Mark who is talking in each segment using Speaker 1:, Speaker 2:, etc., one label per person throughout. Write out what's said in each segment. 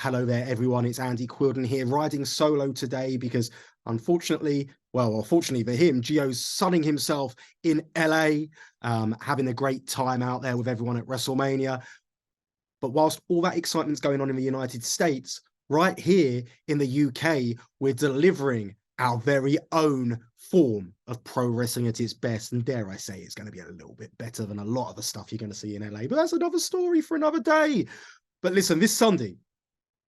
Speaker 1: Hello there, everyone. It's Andy Quilden here, riding solo today because unfortunately, well, fortunately for him, Gio's sunning himself in LA, having a great time out there with everyone at WrestleMania. But whilst all that excitement's going on in the United States, right here in the UK, we're delivering our very own form of pro wrestling at its best. And dare I say, it's going to be a little bit better than a lot of the stuff you're going to see in LA. But that's another story for another day. But listen, this Sunday,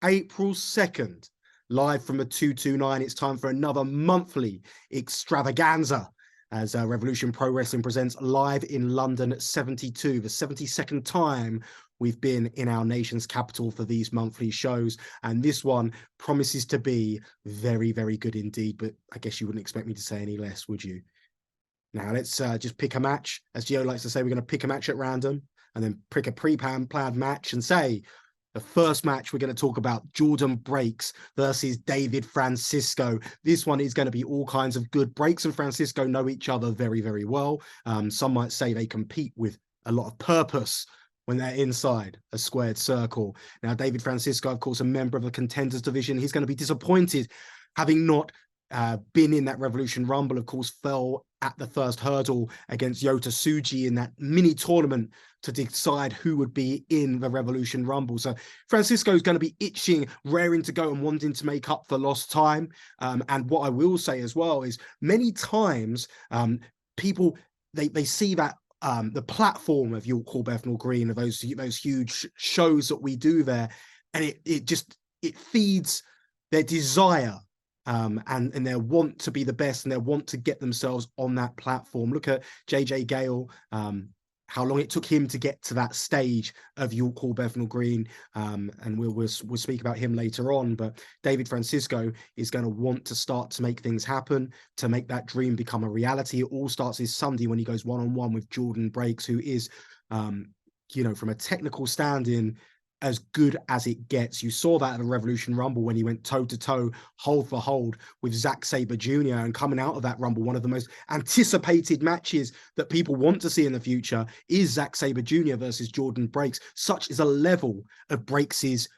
Speaker 1: April 2nd, live from the 229. It's time for another monthly extravaganza as Revolution Pro Wrestling presents live in London at 72, the 72nd time we've been in our nation's capital for these monthly shows. And this one promises to be very, very good indeed. But I guess you wouldn't expect me to say any less, would you? Now, let's just pick a match. As Gio likes to say, we're going to pick a match at random and then pick a pre-planned match and say, the first match, we're going to talk about Jordan Breaks versus David Francisco. This one is going to be all kinds of good. Breaks and Francisco know each other very, very well. Some might say they compete with a lot of purpose when they're inside a squared circle. Now, David Francisco, of course, a member of the Contenders division. He's going to be disappointed having not been in that Revolution Rumble. Of course, fell at the first hurdle against Yota Tsuji in that mini tournament to decide who would be in the Revolution Rumble. So Francisco is going to be itching, raring to go and wanting to make up for lost time. And what I will say as well is many times people, they see that the platform of York Hall, Bethnal Green, of those huge shows that we do there, and it feeds their desire and their want to be the best and their want to get themselves on that platform. Look at JJ Gale, how long it took him to get to that stage of York Hall, Bethnal Green, and we'll speak about him later on. But David Francisco is going to want to start to make things happen, to make that dream become a reality. It all starts this Sunday when he goes one-on-one with Jordan Breaks, who is, from a technical stand-in, as good as it gets. You saw that at the Revolution Rumble when he went toe-to-toe, hold for hold with Zack Sabre Jr. and coming out of that Rumble, one of the most anticipated matches that people want to see in the future is Zack Sabre Jr. versus Jordan Breaks. Such is a level of Breaks's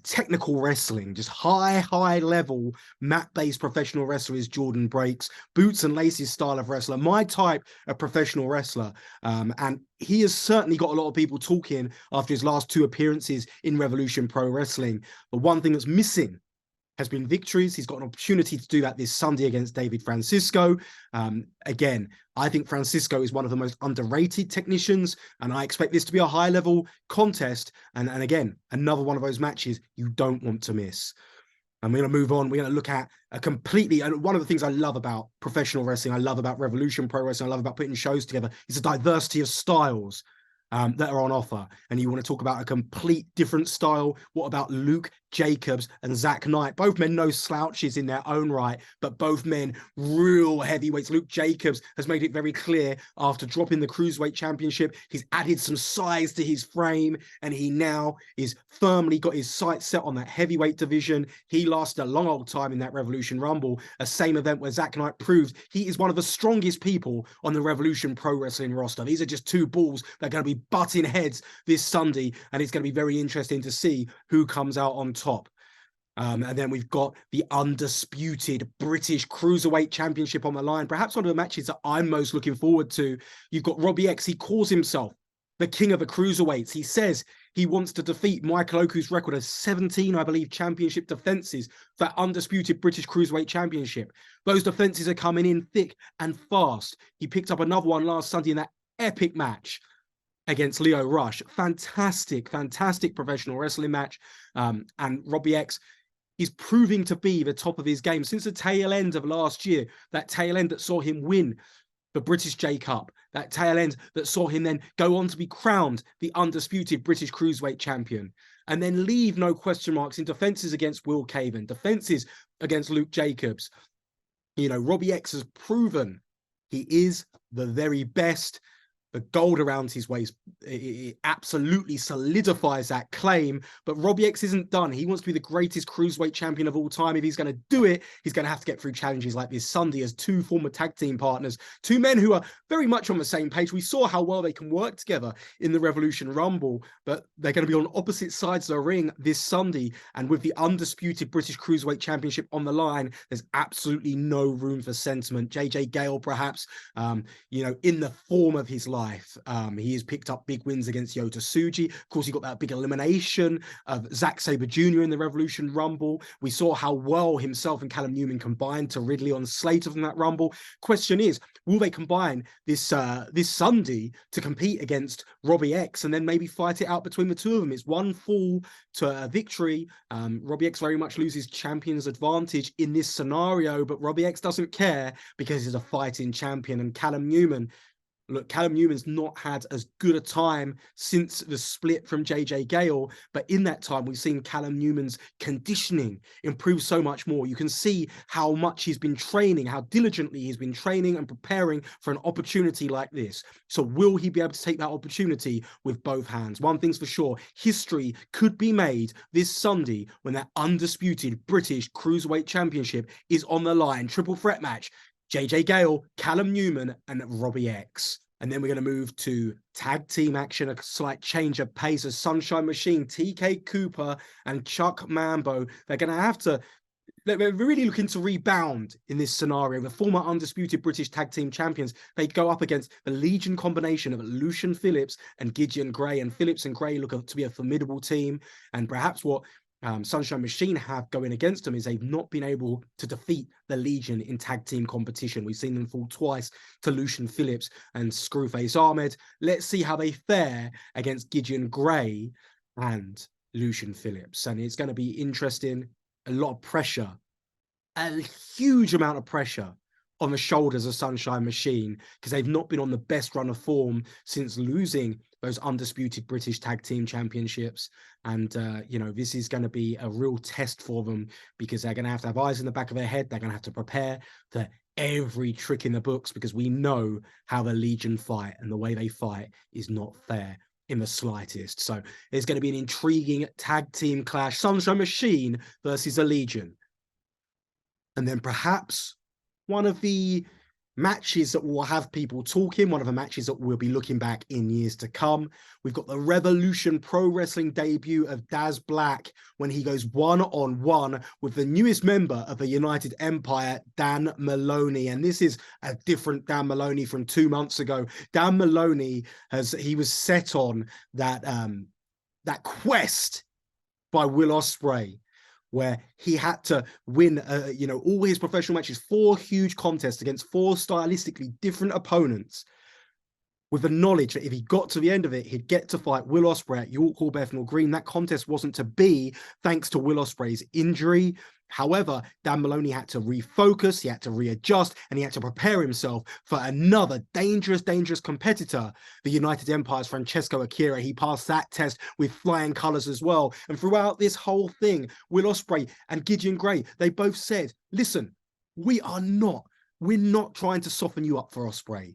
Speaker 1: technical wrestling, just high level mat-based professional wrestler is Jordan Breaks. Boots and laces style of wrestler, my type of professional wrestler. And he has certainly got a lot of people talking after his last two appearances in Revolution Pro Wrestling. But one thing that's missing has been victories. He's got an opportunity to do that this Sunday against David Francisco. Again, I think Francisco is one of the most underrated technicians, and I expect this to be a high-level contest. And again, another one of those matches you don't want to miss. And we're going to move on. We're going to look at and one of the things I love about professional wrestling, I love about Revolution Pro Wrestling, I love about putting shows together, is the diversity of styles that are on offer. And you want to talk about a complete different style. What about Luke Jacobs and Zach Knight? Both men no slouches in their own right, but both men real heavyweights. Luke Jacobs has made it very clear after dropping the Cruiserweight Championship, he's added some size to his frame, and he now is firmly got his sights set on that heavyweight division. He lasted a long old time in that Revolution Rumble, a same event where Zach Knight proved he is one of the strongest people on the Revolution Pro Wrestling roster. These are just two bulls that are going to be butting heads this Sunday, and it's going to be very interesting to see who comes out on top. And then we've got the undisputed British Cruiserweight Championship on the line. Perhaps one of the matches that I'm most looking forward to. You've got Robbie X. He calls himself the king of the Cruiserweights. He says he wants to defeat Michael Oku's record of 17, I believe, championship defenses for that undisputed British Cruiserweight Championship. Those defenses are coming in thick and fast. He picked up another one last Sunday in that epic match against Leo Rush. Fantastic professional wrestling match. And Robbie X is proving to be the top of his game since the tail end of last year, that tail end that saw him win the British J Cup, that tail end that saw him then go on to be crowned the undisputed British Cruiserweight Champion, and then leave no question marks in defenses against Will Caven, defenses against Luke Jacobs. Robbie X has proven he is the very best. the gold around his waist, it absolutely solidifies that claim. But Robbie X isn't done. He wants to be the greatest cruiserweight champion of all time. If he's going to do it, he's going to have to get through challenges like this Sunday as two former tag team partners, two men who are very much on the same page. We saw how well they can work together in the Revolution Rumble, but they're going to be on opposite sides of the ring this Sunday. And with the undisputed British Cruiserweight Championship on the line, there's absolutely no room for sentiment. JJ Gale, perhaps, in the form of his life, he has picked up big wins against Yota Tsuji. Of course, he got that big elimination of Zack Sabre Jr. in the Revolution Rumble. We saw how well himself and Callum Newman combined to Ridley on SLATER from that Rumble. Question is, will they combine this Sunday to compete against Robbie X and then maybe fight it out between the two of them? It's one fall to a victory. Robbie X very much loses champion's advantage in this scenario, but Robbie X doesn't care because he's a fighting champion. And Callum Newman's not had as good a time since the split from JJ Gale, but in that time, we've seen Callum Newman's conditioning improve so much more. You can see how much he's been training, how diligently he's been training and preparing for an opportunity like this. So will he be able to take that opportunity with both hands? One thing's for sure, history could be made this Sunday when that undisputed British Cruiserweight Championship is on the line. Triple threat match. JJ Gale, Callum Newman, and Robbie X. And then we're going to move to tag team action, a slight change of pace as Sunshine Machine, TK Cooper, and Chuck Mambo. They're really looking to rebound in this scenario. The former undisputed British tag team champions, they go up against the Legion combination of Lucian Phillips and Gideon Grey. And Phillips and Grey look to be a formidable team. And perhaps what Sunshine Machine have going against them is they've not been able to defeat the Legion in tag team competition. We've seen them fall twice to Lucian Phillips and Screwface Ahmed. Let's see how they fare against Gideon Grey and Lucian Phillips. And it's going to be interesting. A lot of pressure, a huge amount of pressure on the shoulders of Sunshine Machine because they've not been on the best run of form since losing those undisputed British tag team championships. And, this is going to be a real test for them because they're going to have eyes in the back of their head. They're going to have to prepare for every trick in the books because we know how the Legion fight, and the way they fight is not fair in the slightest. So there's going to be an intriguing tag team clash, Sunshine Machine versus the Legion. And then perhaps one of the matches that will have people talking, one of the matches that we'll be looking back in years to come. We've got the Revolution Pro Wrestling debut of Daz Black when he goes one-on-one with the newest member of the United Empire, Dan Maloney. And this is a different Dan Maloney from 2 months ago. Dan Maloney he was set on that quest by Will Ospreay, where he had to win, all his professional matches, 4 huge contests against 4 stylistically different opponents, with the knowledge that if he got to the end of it, he'd get to fight Will Ospreay at York Hall Bethnal Green. That contest wasn't to be, thanks to Will Ospreay's injury. However, Dan Maloney had to refocus, he had to readjust, and he had to prepare himself for another dangerous competitor, the United Empire's Francesco Akira. He passed that test with flying colours as well. And throughout this whole thing, Will Ospreay and Gideon Grey, they both said, listen, we're not trying to soften you up for Ospreay.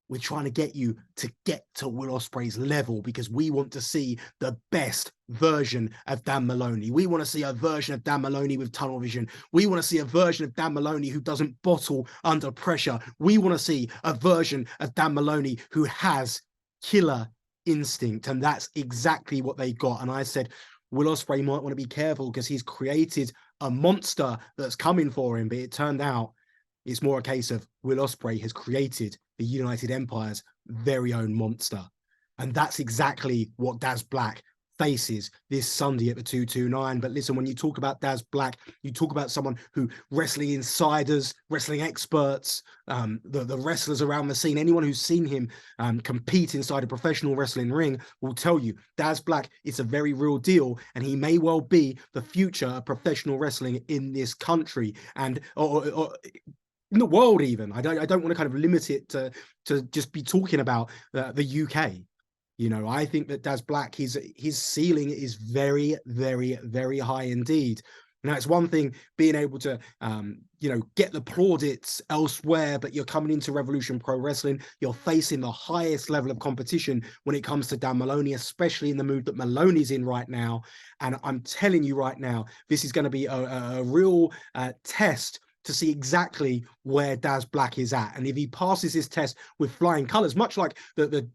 Speaker 1: We're trying to get you to Will Ospreay's level because we want to see the best version of Dan Maloney. We want to see a version of Dan Maloney with tunnel vision. We want to see a version of Dan Maloney who doesn't bottle under pressure. We want to see a version of Dan Maloney who has killer instinct. And that's exactly what they got. And I said, Will Ospreay might want to be careful because he's created a monster that's coming for him. But it turned out it's more a case of Will Ospreay has created the United Empire's very own monster. And that's exactly what Daz Black faces this Sunday at the 229. But listen, when you talk about Daz Black, you talk about someone who wrestling insiders, wrestling experts, the wrestlers around the scene, anyone who's seen him compete inside a professional wrestling ring will tell you Daz Black is a very real deal, and he may well be the future of professional wrestling in this country and or in the world even. I don't want to kind of limit it to just be talking about the UK. I think that Daz Black, his ceiling is very, very, very high indeed. Now, it's one thing being able to, get the plaudits elsewhere, but you're coming into Revolution Pro Wrestling. You're facing the highest level of competition when it comes to Dan Maloney, especially in the mood that Maloney's in right now. And I'm telling you right now, this is going to be a real test to see exactly where Daz Black is at. And if he passes this test with flying colors, much like the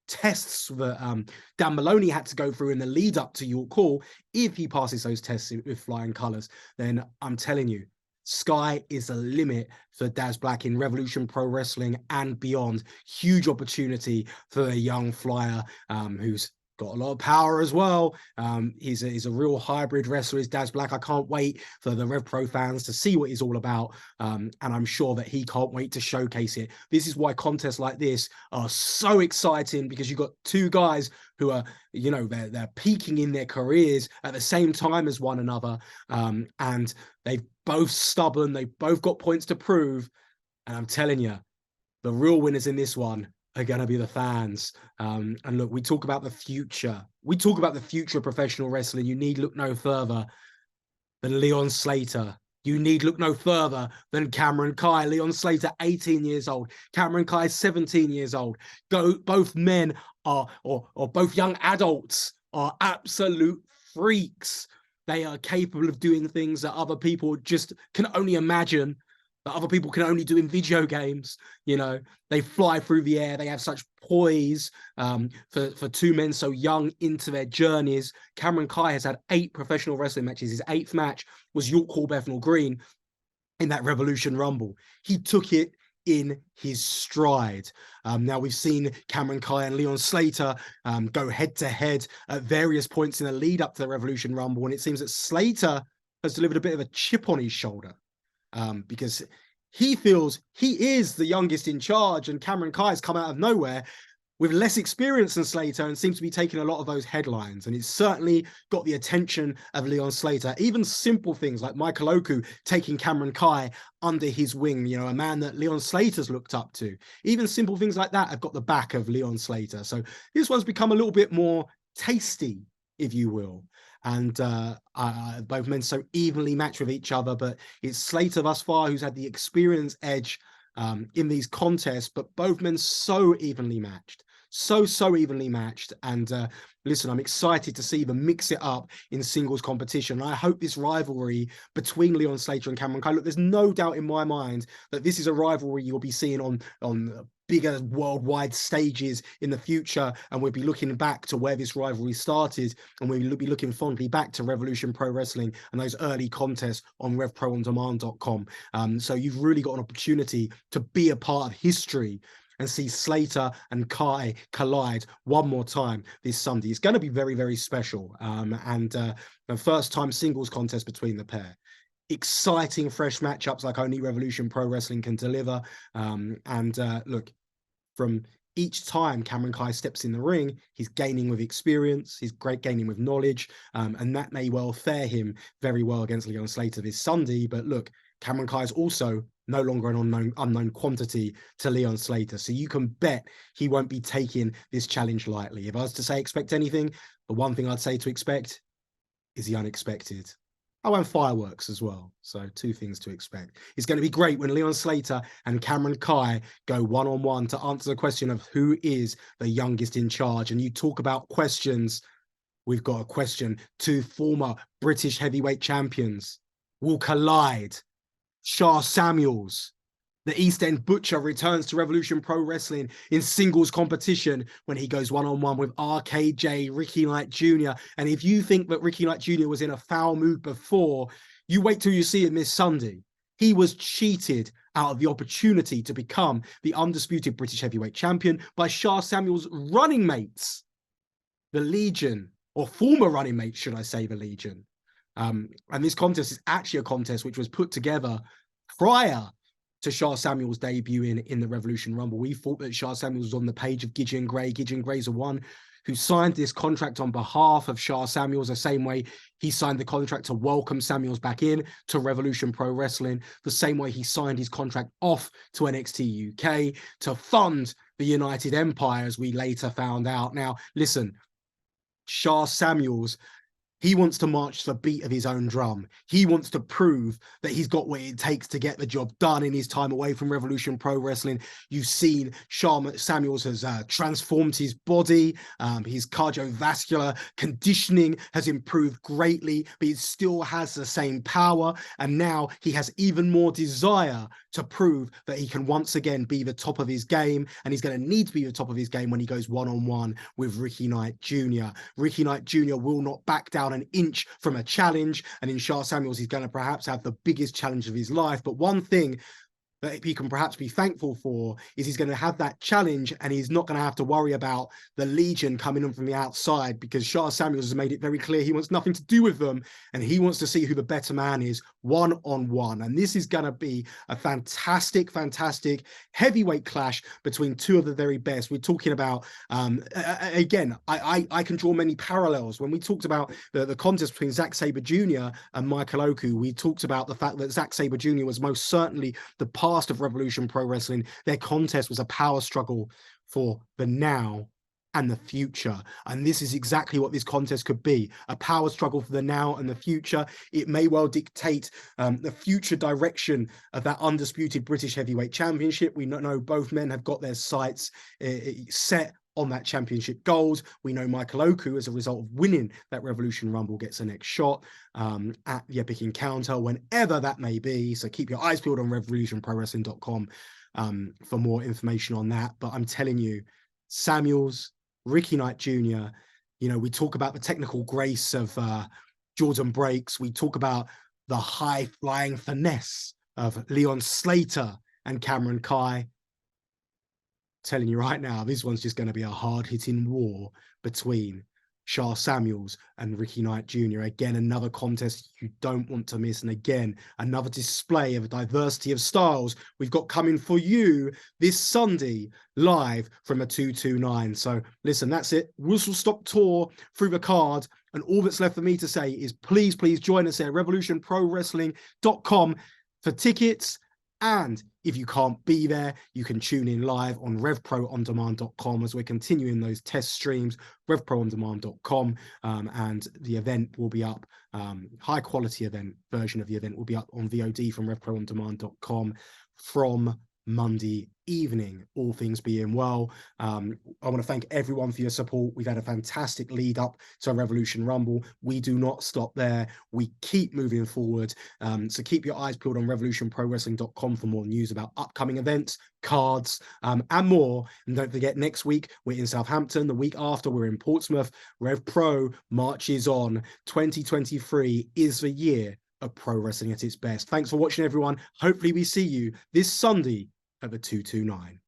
Speaker 1: tests that Dan Maloney had to go through in the lead up to York Hall, if he passes those tests with flying colors, then I'm telling you, sky is the limit for Daz Black in Revolution Pro Wrestling and beyond. Huge opportunity for a young flyer who's got a lot of power as well. He's a real hybrid wrestler, is Daz Black. I can't wait for the Rev Pro fans to see what he's all about. And I'm sure that he can't wait to showcase it. This is why contests like this are so exciting, because you've got two guys who are, they're peaking in their careers at the same time as one another. And they've both stubborn. They've both got points to prove. And I'm telling you, the real winners in this one are going to be the fans. And look, we talk about the future. We talk about the future of professional wrestling. You need look no further than Leon Slater. You need look no further than Cameron Kai. Leon Slater, 18 years old. Cameron Kai, 17 years old. Both men are, or both young adults are absolute freaks. They are capable of doing things that other people just can only imagine, that other people can only do in video games. They fly through the air. They have such poise for two men so young into their journeys. Cameron Kai has had 8 professional wrestling matches. His 8th match was York Hall Bethnal Green in that Revolution Rumble. He took it in his stride. Now we've seen Cameron Kai and Leon Slater go head to head at various points in the lead up to the Revolution Rumble. And it seems that Slater has delivered a bit of a chip on his shoulder. Because he feels he is the youngest in charge, and Cameron Kai has come out of nowhere with less experience than Slater and seems to be taking a lot of those headlines. And it's certainly got the attention of Leon Slater. Even simple things like Michael Oku taking Cameron Kai under his wing, a man that Leon Slater's looked up to. Even simple things like that have got the back of Leon Slater. So this one's become a little bit more tasty, if you will. And both men so evenly matched with each other, but it's Slater thus far who's had the experience edge in these contests, but both men so evenly matched. So evenly matched. And listen, I'm excited to see them mix it up in singles competition. I hope this rivalry between Leon Slater and Cameron Kai, look, there's no doubt in my mind that this is a rivalry you'll be seeing on bigger worldwide stages in the future, and we'll be looking back to where this rivalry started, and we'll be looking fondly back to Revolution Pro Wrestling and those early contests on RevProOnDemand.com. So you've really got an opportunity to be a part of history and see Slater and Kai collide one more time this Sunday. It's going to be very, very special. And the first time singles contest between the pair. Exciting, fresh matchups like only Revolution Pro Wrestling can deliver. Look, from each time Cameron Kai steps in the ring, he's gaining with experience, he's gaining with knowledge, and that may well fare him very well against Leon Slater this Sunday. But look, Cameron Kai is also no longer an unknown quantity to Leon Slater. So you can bet he won't be taking this challenge lightly. If I was to say expect anything, the one thing I'd say to expect is the unexpected. Oh, and fireworks as well. So 2 things to expect. It's going to be great when Leon Slater and Cameron Kai go one-on-one to answer the question of who is the youngest in charge. And you talk about questions. We've got a question. 2 former British heavyweight champions will collide. Shah Samuels, the East End Butcher, returns to Revolution Pro Wrestling in singles competition when he goes one-on-one with RKJ, Ricky Knight Jr. And if you think that Ricky Knight Jr. was in a foul mood before, you wait till you see him this Sunday. He was cheated out of the opportunity to become the undisputed British heavyweight champion by Shah Samuels' running mates, the Legion, or former running mates, should I say, the Legion. And this contest is actually a contest which was put together prior to Shah Samuels debuting in the Revolution Rumble. We thought that Shah Samuels was on the page of Gideon Gray. Gideon Gray's the one who signed this contract on behalf of Shah Samuels, the same way he signed the contract to welcome Samuels back in to Revolution Pro Wrestling, the same way he signed his contract off to NXT UK to fund the United Empire, as we later found out. Now, listen, Shah Samuels He wants to march to the beat of his own drum. He wants to prove that he's got what it takes to get the job done in his time away from Revolution Pro Wrestling. You've seen Samuels has transformed his body. His cardiovascular conditioning has improved greatly, but he still has the same power. And now he has even more desire to prove that he can once again be the top of his game. And he's going to need to be the top of his game when he goes one-on-one with Ricky Knight Jr. Ricky Knight Jr. will not back down an inch from a challenge, and in Sha Samuels he's going to perhaps have the biggest challenge of his life. But one thing that he can perhaps be thankful for is he's going to have that challenge, and he's not going to have to worry about the Legion coming in from the outside, because Sha Samuels has made it very clear he wants nothing to do with them, and he wants to see who the better man is one-on-one. And this is going to be a fantastic heavyweight clash between two of the very best. We're talking about again, I can draw many parallels. When we talked about the contest between Zack Sabre Jr. and Michael Oku, we talked about the fact that Zack Sabre Jr. was most certainly the past of Revolution Pro Wrestling. Their contest was a power struggle for the now and the future. And this is exactly what this contest could be, a power struggle for the now and the future. It may well dictate the future direction of that undisputed British Heavyweight Championship. We know both men have got their sights set on that championship gold. We know Michael Oku, as a result of winning that Revolution Rumble, gets the next shot at the Epic Encounter, whenever that may be. So keep your eyes peeled on revolutionprowrestling.com for more information on that. But I'm telling you, Samuels, Ricky Knight Jr., you know, we talk about the technical grace of Jordan Breaks. We talk about the high-flying finesse of Leon Slater and Cameron Kai. Telling you right now, this one's just going to be a hard-hitting war between Sha Samuels and Ricky Knight Jr. Again, another contest you don't want to miss. And again, another display of a diversity of styles we've got coming for you this Sunday, live from a 229. So listen, that's it. Whistle Stop Tour through the card. And all that's left for me to say is please join us at revolutionprowrestling.com for tickets. And if you can't be there, you can tune in live on revproondemand.com as we're continuing those test streams, revproondemand.com, and the event will be up, high quality event version of the event will be up on VOD from revproondemand.com from Monday evening, all things being well. I want to thank everyone for your support. We've had a fantastic lead up to Revolution Rumble. We do not stop there. We keep moving forward. So keep your eyes peeled on revolutionprowrestling.com for more news about upcoming events, cards, and more. And don't forget, next week we're in Southampton. The week after we're in Portsmouth. Rev Pro marches on. 2023 is the year of pro wrestling at its best. Thanks for watching, everyone. Hopefully we see you this Sunday at the 229.